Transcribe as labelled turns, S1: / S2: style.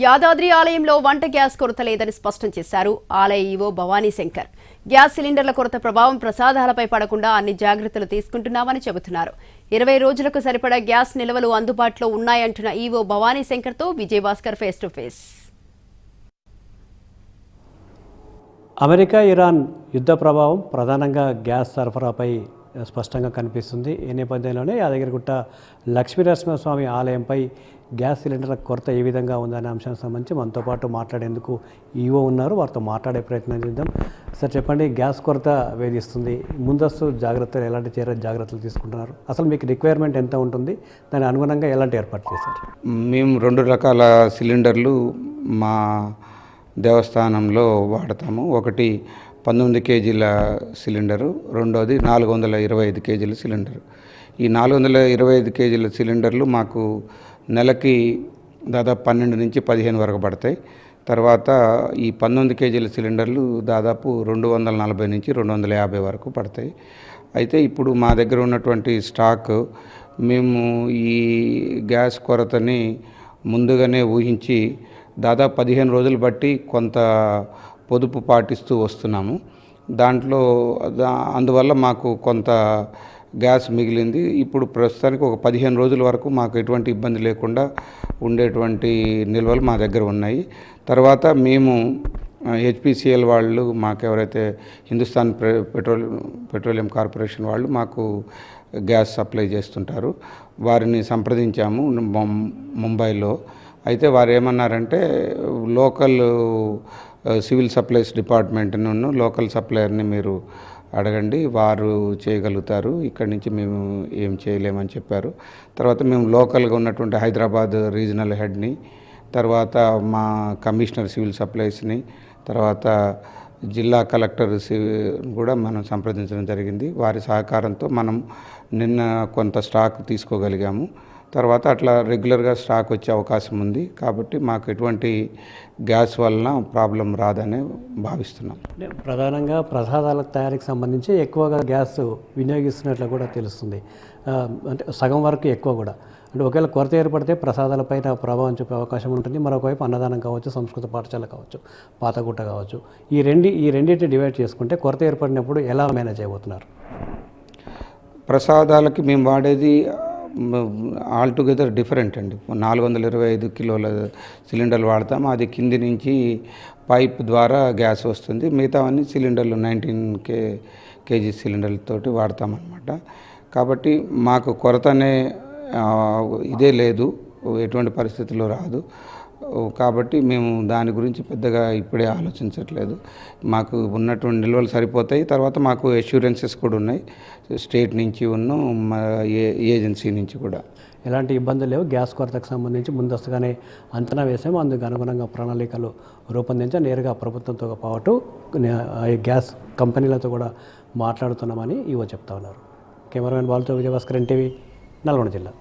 S1: యాదాద్రి ఆలయంలో వంట గ్యాస్ కొరత లేదని స్పష్టం చేశారు ఆలయ ఈవో భవానీ శంకర్. గ్యాస్ సిలిండర్ల కొరత ప్రభావం ప్రసాదాలపై పడకుండా అన్ని జాగ్రత్తలు తీసుకుంటున్నామని చెబుతున్నారు. 20 రోజులకు సరిపడా గ్యాస్ నిల్వలు అందుబాటులో ఉన్నాయంటున్న ఈవో భవానీ శంకర్తో Vijayabhaskar face to face.
S2: America Iran యుద్ధ ప్రభావం ప్రధానంగా గ్యాస్ సరఫరాపై స్పష్టంగా కనిపిస్తుంది. ఈ నేపథ్యంలోనే యాదగిరిగుట్ట లక్ష్మీనరసింహస్వామి ఆలయంపై గ్యాస్ సిలిండర్ల కొరత ఏ విధంగా ఉందనే అంశానికి సంబంధించి మనతో పాటు మాట్లాడేందుకు ఈవో ఉన్నారు. వారితో మాట్లాడే ప్రయత్నం చేద్దాం. సార్ చెప్పండి, గ్యాస్ కొరత వేధిస్తుంది, ముందస్తు జాగ్రత్తలు ఎలాంటి జాగ్రత్తలు తీసుకుంటున్నారు? అసలు మీకు రిక్వైర్మెంట్ ఎంత ఉంటుంది, దాని అనుగుణంగా ఎలాంటి ఏర్పాటు చేశారు?
S3: మేము 2 రకాల సిలిండర్లు మా దేవస్థానంలో వాడతాము. ఒకటి 19 కేజీల సిలిండరు, రెండోది 425 కేజీల సిలిండరు. ఈ 425 కేజీల సిలిండర్లు మాకు నెలకి దాదాపు 12 నుంచి 15 వరకు పడతాయి. తర్వాత ఈ 19 కేజీల సిలిండర్లు దాదాపు 240 నుంచి 250 వరకు పడతాయి. అయితే ఇప్పుడు మా దగ్గర ఉన్నటువంటి స్టాక్, మేము ఈ గ్యాస్ కొరతని ముందుగానే ఊహించి దాదాపు 15 రోజులు బట్టి కొంత పొదుపు పాటిస్తూ వస్తున్నాము. దాంట్లో అందువల్ల మాకు కొంత గ్యాస్ మిగిలింది. ఇప్పుడు ప్రస్తుతానికి ఒక 15 రోజుల వరకు మాకు ఎటువంటి ఇబ్బంది లేకుండా ఉండేటువంటి నిల్వలు మా దగ్గర ఉన్నాయి. తర్వాత మేము హెచ్పిసిఎల్ వాళ్ళు, మాకు ఎవరైతే హిందుస్థాన్ పెట్రోలియం కార్పొరేషన్ వాళ్ళు మాకు గ్యాస్ సప్లై చేస్తుంటారు, వారిని సంప్రదించాము ముంబైలో. అయితే వారు ఏమన్నారంటే, లోకల్ సివిల్ సప్లైస్ డిపార్ట్మెంట్ను లోకల్ సప్లయర్ని మీరు అడగండి, వారు చేయగలుగుతారు, ఇక్కడి నుంచి మేము ఏం చేయలేమని చెప్పారు. తర్వాత మేము లోకల్గా ఉన్నటువంటి హైదరాబాద్ రీజనల్ హెడ్ని, తర్వాత మా కమిషనర్ సివిల్ సప్లైస్ని, తర్వాత జిల్లా కలెక్టర్ కూడా మనం సంప్రదించడం జరిగింది. వారి సహకారంతో మనం నిన్న కొంత స్టాక్ తీసుకోగలిగాము. తర్వాత అట్లా రెగ్యులర్గా స్టాక్ వచ్చే అవకాశం ఉంది. కాబట్టి మాకు ఎటువంటి గ్యాస్ వలన ప్రాబ్లం రాదని భావిస్తున్నాం.
S2: ప్రధానంగా ప్రసాదాల తయారీకి సంబంధించి ఎక్కువగా గ్యాస్ వినియోగిస్తున్నట్లు కూడా తెలుస్తుంది. అంటే సగం వరకు ఎక్కువ కూడా. అంటే ఒకవేళ కొరత ఏర్పడితే ప్రసాదాలపైన ప్రభావం చూపే అవకాశం ఉంటుంది. మరొకవైపు అన్నదానం కావచ్చు, సంస్కృత పాఠశాల కావచ్చు, పాతగుట్ట కావచ్చు, ఈ రెండింటిని డివైడ్ చేసుకుంటే కొరత ఏర్పడినప్పుడు ఎలా మేనేజ్ చేయబోతున్నారు?
S3: ప్రసాదాలకి మేము వాడేది ఆల్టుగెదర్ డిఫరెంట్ అండి. 425 కిలోల సిలిండర్లు వాడతాము. అది కింది నుంచి పైప్ ద్వారా గ్యాస్ వస్తుంది. మిగతావన్నీ సిలిండర్లు 19 కేజీ సిలిండర్లతోటి వాడతామన్నమాట. కాబట్టి మాకు కొరత అనే ఇదే లేదు, ఎటువంటి పరిస్థితుల్లో రాదు. కాబట్టి మేము దాని గురించి పెద్దగా ఇప్పుడే ఆలోచించట్లేదు. మాకు ఉన్నటువంటి నిల్వలు సరిపోతాయి. తర్వాత మాకు అష్యూరెన్సెస్ కూడా ఉన్నాయి, స్టేట్ నుంచి ఏజెన్సీ నుంచి కూడా.
S2: ఎలాంటి ఇబ్బందులు లేవు. గ్యాస్ కొరతకు సంబంధించి ముందస్తుగానే అంచనా వేసాము, అందుకు అనుగుణంగా ప్రణాళికలు రూపొందించి నేరుగా ప్రభుత్వంతో పాటు గ్యాస్ కంపెనీలతో కూడా మాట్లాడుతున్నామని ఈవో చెప్తా ఉన్నారు. కెమెరామెన్ బాలుతో విజయభాస్కర్, ఎన్టీవీ, నల్గొండ జిల్లా.